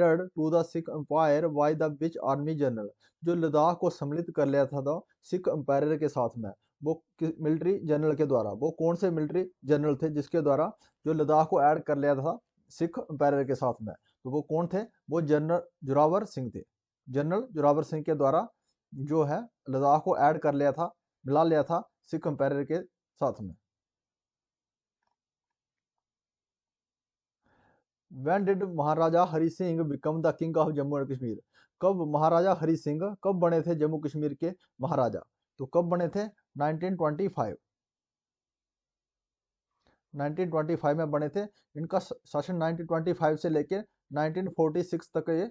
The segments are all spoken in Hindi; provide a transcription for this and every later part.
To the Sikh empire by the which army general, जो लद्दाख को सम्मिलित कर लिया था सिख एम्पायर के साथ में, वो मिलिट्री जनरल के द्वारा, वो कौन से मिलिट्री जनरल थे जिसके द्वारा जो लद्दाख को ऐड कर लिया था सिख एम्पायर के साथ में, तो वो कौन थे? वो जनरल जोरावर सिंह थे। जनरल जोरावर सिंह के द्वारा जो है लद्दाख को ऐड कर लिया था, मिला लिया था सिख एम्पायर के साथ में। When did Maharaja Hari Singh become the king of Jammu and Kashmir, कब महाराजा हरि सिंह कब बने थे जम्मू कश्मीर के महाराजा? तो कब बने थे? 1925। 1925 में बने थे। इनका शासन 1925 से लेकर 1946 तक ये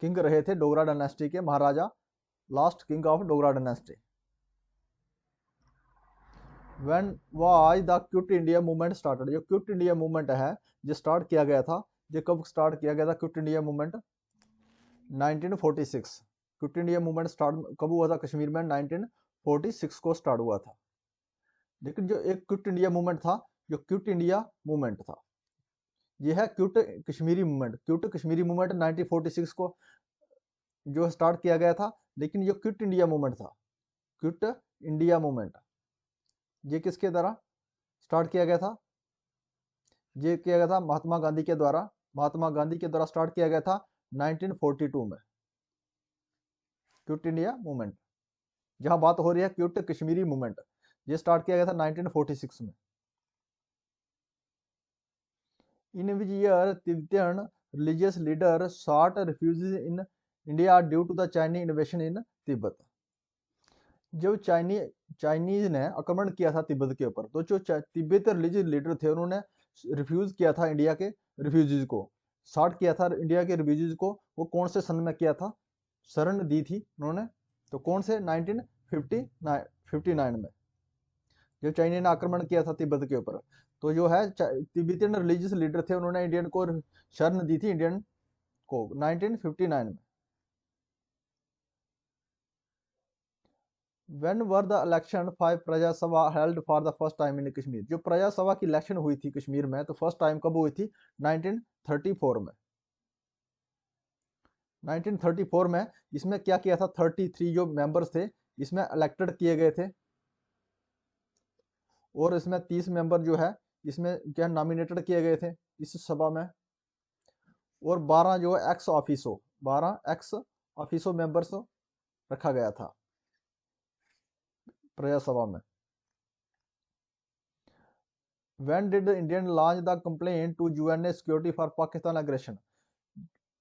किंग रहे थे डोगरा डायनेस्टी के Maharaja, last king of Dogra dynasty. When was the quit India movement started, जो क्विट इंडिया मूवमेंट है जो स्टार्ट किया गया था, ये कब स्टार्ट किया गया था quit India movement? 1946। Quit India movement start कब हुआ था कश्मीर में? 1946 को स्टार्ट हुआ था। लेकिन जो एक क्विट इंडिया मूवमेंट था, जो क्विट इंडिया मूवमेंट था, यह है quit Kashmiri movement. Quit Kashmiri movement 1946 को जो स्टार्ट किया गया था, लेकिन ये क्विट इंडिया मूवमेंट था, क्विट इंडिया मूवमेंट, ये किसके द्वारा स्टार्ट किया गया था? ये किया गया था महात्मा गांधी के द्वारा। महात्मा गांधी के द्वारा स्टार्ट किया गया था 1942 में, क्विट इंडिया मूवमेंट। जहां बात हो रही है क्विट कश्मीरी मूवमेंट, ये स्टार्ट किया गया था 1946 में। In which year Tibetan religious leader sought refuge in India due to the Chinese invasion in Tibet, जब चाइनीज ने आक्रमण किया था तिब्बत के ऊपर, तो जो तिब्बत रिलीजियस लीडर थे उन्होंने रिफ्यूज किया था इंडिया के रिफ्यूजीज को, साठ किया था इंडिया के रिफ्यूजीज को। वो कौन से सन में किया था? शरण दी थी उन्होंने, तो कौन से? 1959 में, जब चाइना ने आक्रमण किया था तिब्बत के ऊपर, तो जो है तिब्बतियन रिलीजियस लीडर थे उन्होंने इंडियन को शरण दी थी, इंडियन को 1959 में। When were the election for प्रजा सभा held for the first time in Kashmir, जो प्रजा सभा की इलेक्शन हुई थी कश्मीर में, तो फर्स्ट टाइम कब हुई थी? 1934 में। 1934 में इसमें क्या किया था? 33 जो मेंबर्स थे इसमें इलेक्टेड किए गए थे, और इसमें 30 मेंबर जो है इसमें क्या नॉमिनेटेड किए गए थे इस सभा में, और 12 जो है x officio, 12 x officio members रखा गया था प्रजा सभा में। When did Indian launch the complaint to UN security for Pakistan aggression,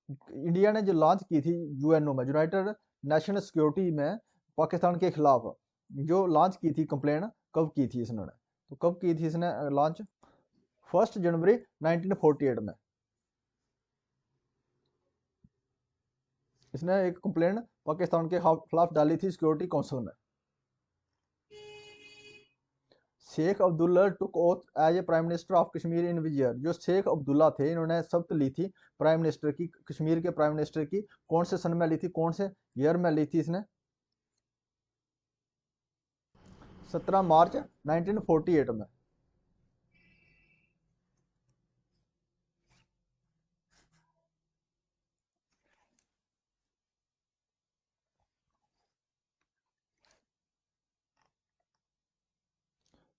India ने जो लॉन्च की थी यूएनओ में, यूनाइटेड नेशनल सिक्योरिटी में, पाकिस्तान के खिलाफ जो लॉन्च की थी कंप्लेन, कब की थी इसने? तो कब की थी इसने लॉन्च? 1 जनवरी 1948 में इसने एक कंप्लेन पाकिस्तान के खिलाफ डाली थी सिक्योरिटी काउंसिल में। Sheikh Abdullah took oath as a prime minister of Kashmir in which year, जो शेख अब्दुल्ला थे इन्होंने शपथ ली थी प्राइम मिनिस्टर की, कश्मीर के प्राइम मिनिस्टर की, कौन से सन में ली थी, कौन से ईयर में ली थी इसने? 17 मार्च 1948 में।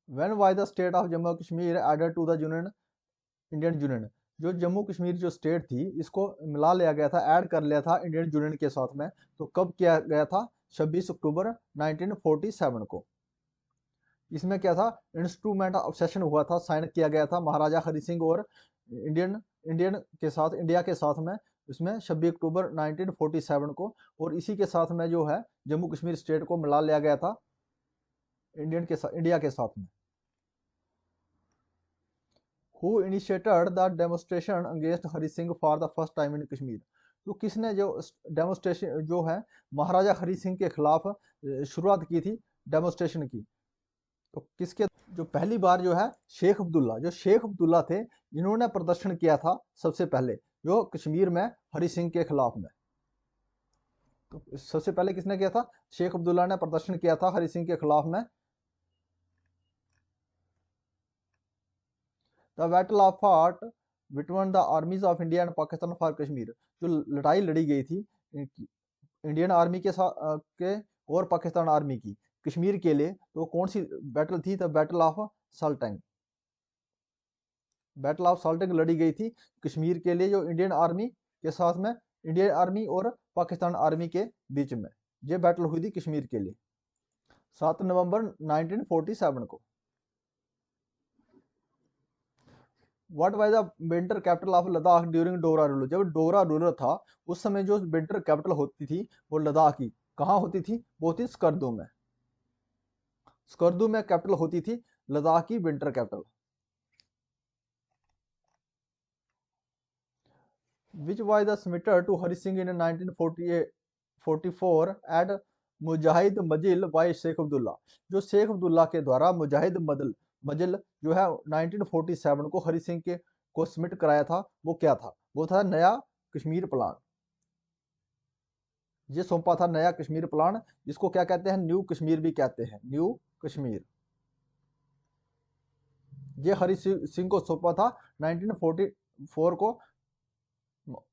When was the state of Jammu Kashmir added to the union Indian union, जो जम्मू कश्मीर जो स्टेट थी इसको मिला लिया गया था, ऐड कर लिया था इंडियन यूनियन के साथ में, तो कब किया गया था? 26 अक्टूबर 1947 को। इसमें क्या था? इंस्ट्रूमेंट ऑफ सेशन हुआ था, साइन किया गया था महाराजा हरि सिंह और इंडियन इंडियन के साथ, इंडिया के साथ में, इसमें 26 अक्टूबर 1947 को, और इसी के साथ में जो है जम्मू कश्मीर स्टेट को मिला लिया गया था इंडियन के साथ, इंडिया के साथ में। Who initiated the demonstration against Hari Singh for the first time in Kashmir, तो किसने जो डेमोस्ट्रेशन जो है महाराजा हरि सिंह के खिलाफ शुरुआत की थी डेमोस्ट्रेशन की, तो किसके? जो पहली बार जो है शेख अब्दुल्ला, जो शेख अब्दुल्ला थे इन्होंने प्रदर्शन किया था सबसे पहले जो कश्मीर में हरि सिंह के खिलाफ में। तो सबसे पहले किसने किया था? शेख अब्दुल्ला ने प्रदर्शन किया था हरि सिंह के खिलाफ में। The battle of fort between the armies of India and Pakistan for Kashmir, जो लड़ाई लड़ी गई थी इंडियन आर्मी के साथ के और पाकिस्तान आर्मी की कश्मीर के लिए, तो कौन सी बैटल थी? The battle of Saltang. Battle of Saltang लड़ी गई थी कश्मीर के लिए, जो इंडियन आर्मी के साथ में, इंडियन आर्मी और पाकिस्तान आर्मी के बीच में ये बैटल हुई थी कश्मीर के लिए 7 नवंबर 1947 को। What was the winter capital of Ladakh during Dogra ruler? जब डोगरा रूलर था उस समय जो विंटर कैपिटल होती थी वो लद्दाख की कहाँ होती थी? वो थी स्कर्दू में। स्कर्दू में कैपिटल होती थी लद्दाख की winter capital. Which was the submitted to Hari Singh in 1944 at Mujahid Manzil by Sheikh Abdullah? जो शेख अब्दुल्ला के द्वारा मुजाहिद मजिल जो है 1947 को हरि सिंह के को सबमिट कराया था, वो क्या था? वो था नया कश्मीर प्लान। ये सौंपा था नया कश्मीर प्लान, जिसको क्या कहते हैं? न्यू कश्मीर भी कहते हैं, न्यू कश्मीर। ये हरि सिंह को सौंपा था 1944 को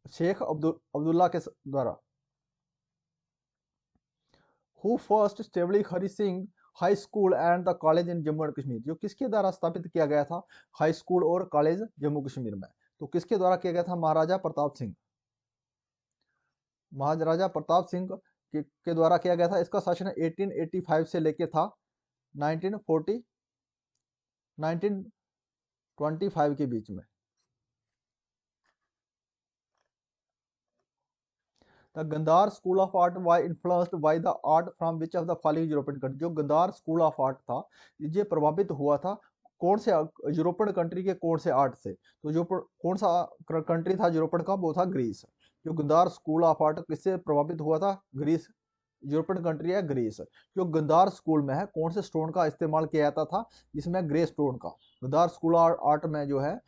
शेख अब्दुल्ला के द्वारा। Who first establish Hari Singh high school and the college in Jammu and Kashmir? जो किसके द्वारा स्थापित किया गया था हाई स्कूल और कॉलेज जम्मू कश्मीर में? तो किसके द्वारा किया गया था? महाराजा प्रताप सिंह। महाराजा प्रताप सिंह के द्वारा किया गया था। इसका शासन 1885 से लेके था 1940 1925 के बीच में। The Gandhara school of art was influenced by the art from which of the following European country? जो गंदार स्कूल ऑफ आर्ट था ये प्रभावित हुआ था कौन से यूरोपियन कंट्री के कौन से आर्ट से? तो जो कौन सा कंट्री था यूरोपियन का? वो था ग्रीस। जो गंदार स्कूल ऑफ आर्ट किससे प्रभावित हुआ था? ग्रीस। यूरोपियन कंट्री है ग्रीस। जो गंदार स्कूल में है कौन से स्टोन का इस्तेमाल किया जाता था? इसमें ग्रे स्टोन का। गंदार स्कूल आर्ट में जो है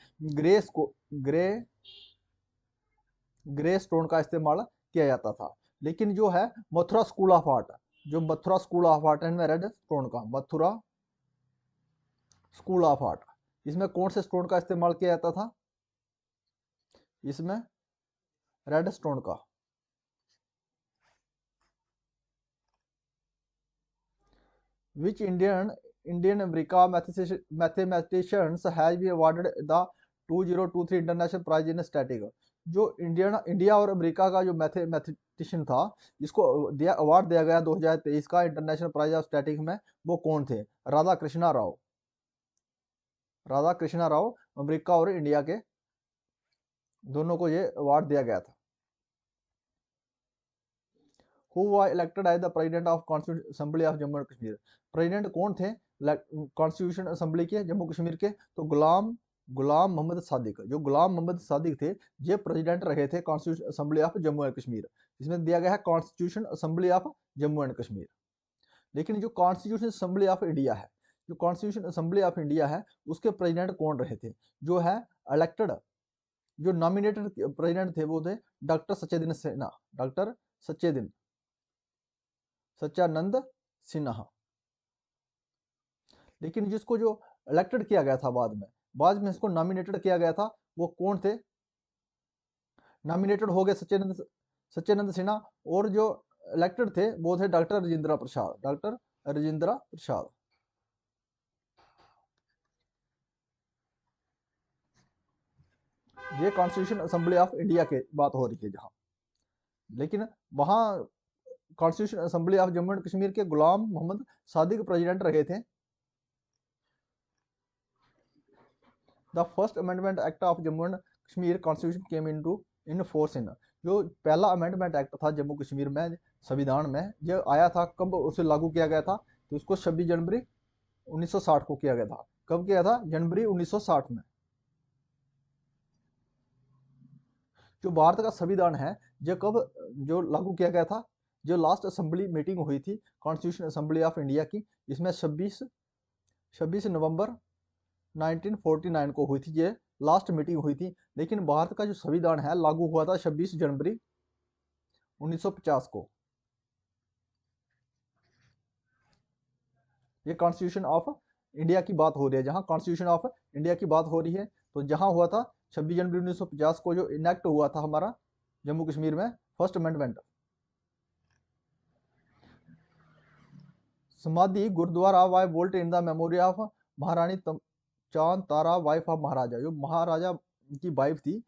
ग्रे स्टोन का इस्तेमाल किया जाता था। लेकिन जो है मथुरा स्कूल ऑफ आर्ट, जो मथुरा स्कूल ऑफ आर्ट है रेड स्टोन का, मथुरा स्कूल ऑफ आर्ट, इसमें कौन से स्टोन का इस्तेमाल किया जाता था? इसमें रेड स्टोन का। Which Indian America mathematicians has been awarded the 2023 international prize in static? जो इंडिया और अमेरिका का जो मैथमेटिशियन था जिसको अवार्ड दिया गया 2023 का इंटरनेशनल प्राइज ऑफ स्टैटिक में, वो कौन थे? राधा कृष्णा राव। राधा कृष्णा राव अमेरिका और इंडिया के दोनों को ये अवार्ड दिया गया था। Who was elected as the president of constitution assembly of Jammu and Kashmir? President कौन थे कॉन्स्टिट्यूशन असेंबली के जम्मू कश्मीर के? तो गुलाम मोहम्मद सादिक। जो गुलाम मोहम्मद सादिक थे ये प्रेसिडेंट रहे थे constitution assembly of Jammu and Kashmir. इसमें दिया गया है constitution assembly of Jammu and Kashmir. लेकिन जो कॉन्स्टिट्यूशन असेंबली ऑफ इंडिया है, जो कॉन्स्टिट्यूशन असेंबली ऑफ इंडिया है उसके प्रेसिडेंट कौन रहे थे? जो है इलेक्टेड, जो नॉमिनेटेड प्रेसिडेंट थे वो थे डॉक्टर सच्चेदिन सिन्हा, डॉक्टर सच्चानंद सिन्हा। लेकिन जिसको जो इलेक्टेड किया गया था बाद में इसको नॉमिनेटेड किया गया था, वो कौन थे? नॉमिनेटेड हो गए सच्चानंद सिन्हा, और जो इलेक्टेड थे वो थे डॉक्टर राजेंद्र प्रसाद, डॉक्टर राजेंद्र प्रसाद। ये कॉन्स्टिट्यूशन असेंबली ऑफ इंडिया के बात हो रही है जहां, लेकिन वहां constitution assembly of Jammu and Kashmir के गुलाम मोहम्मद सादिक प्रेसिडेंट रहे थे। The first amendment act of Jammu and Kashmir constitution came in force in? जो पहला अमेंडमेंट एक्ट था जम्मू कश्मीर में संविधान में, जो आया था कब उसे लागू किया गया था? तो इसको 26 जनवरी 1960 को किया गया था। कब किया था? जनवरी 1960 में। जो भारत का संविधान है जो कब जो लागू किया गया था? जो लास्ट असेंबली मीटिंग हुई थी कॉन्स्टिट्यूशन असेंबली ऑफ इंडिया की, इसमें 26 नवंबर 1949 को हुई थी, ये लास्ट मीटिंग हुई थी। लेकिन भारत का जो संविधान है लागू हुआ था 26 जनवरी 1950 को। ये कॉन्स्टिट्यूशन ऑफ इंडिया की बात हो रही है, जहां कॉन्स्टिट्यूशन ऑफ इंडिया की बात हो रही है तो जहां हुआ था 26 जनवरी 1950 को जो इनेक्ट हुआ था हमारा जम्मू कश्मीर में first amendment. Samadhi gurudwara why bolt in the memory of Maharani Chand Tara wife of महाराजा, जो महाराजा की वाइफ थी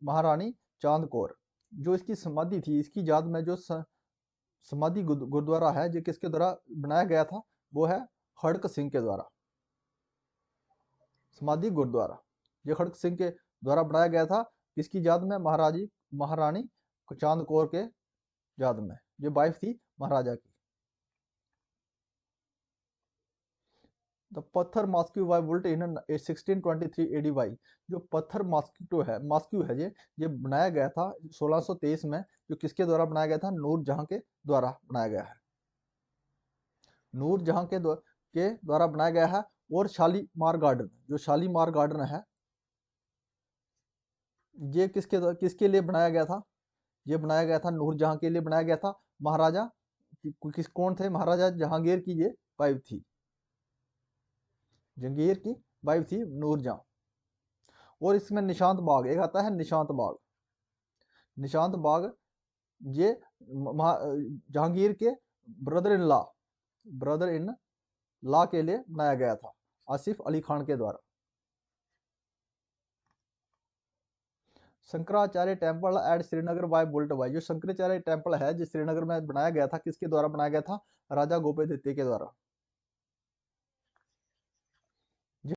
महारानी चांद कौर, जो इसकी समाधि थी, इसकी याद में जो समाधि गुरुद्वारा है जो किसके द्वारा बनाया गया था, वो है खड़क सिंह के द्वारा। समाधि गुरुद्वारा ये खड़क सिंह के द्वारा बनाया गया था, किसकी याद में, महारानी चांद कौर के याद में, जो वाइफ थी महाराजा की। द पत्थर मॉस्क्यू वाई बुल्ट इन 1623 एडी वाई, जो पत्थर मॉस्क्यू है ये बनाया गया था 1623 में, जो किसके द्वारा बनाया गया था, नूरजहां के द्वारा बनाया गया है, नूरजहां के द्वारा बनाया गया है। और शालीमार गार्डन, जो शालीमार गार्डन है ये किसके लिए बनाया गया था, ये बनाया गया था नूरजहां के लिए बनाया गया था। महाराजा कौन थे, महाराजा जहांगीर की ये वाइफ थी, जहांगीर की वाइफ थी नूरजहां। और इसमें निशांत बाग एक आता है, निशांत बाग, निशांत बाग ये जहांगीर के ब्रदर इन लॉ के लिए बनाया गया था, आसिफ अली खान के द्वारा। Shankaracharya temple at Srinagar by built by, जो शंकराचार्य टेम्पल है जो श्रीनगर में बनाया गया था, किसके द्वारा बनाया गया था, राजा गोपीदित्य के द्वारा।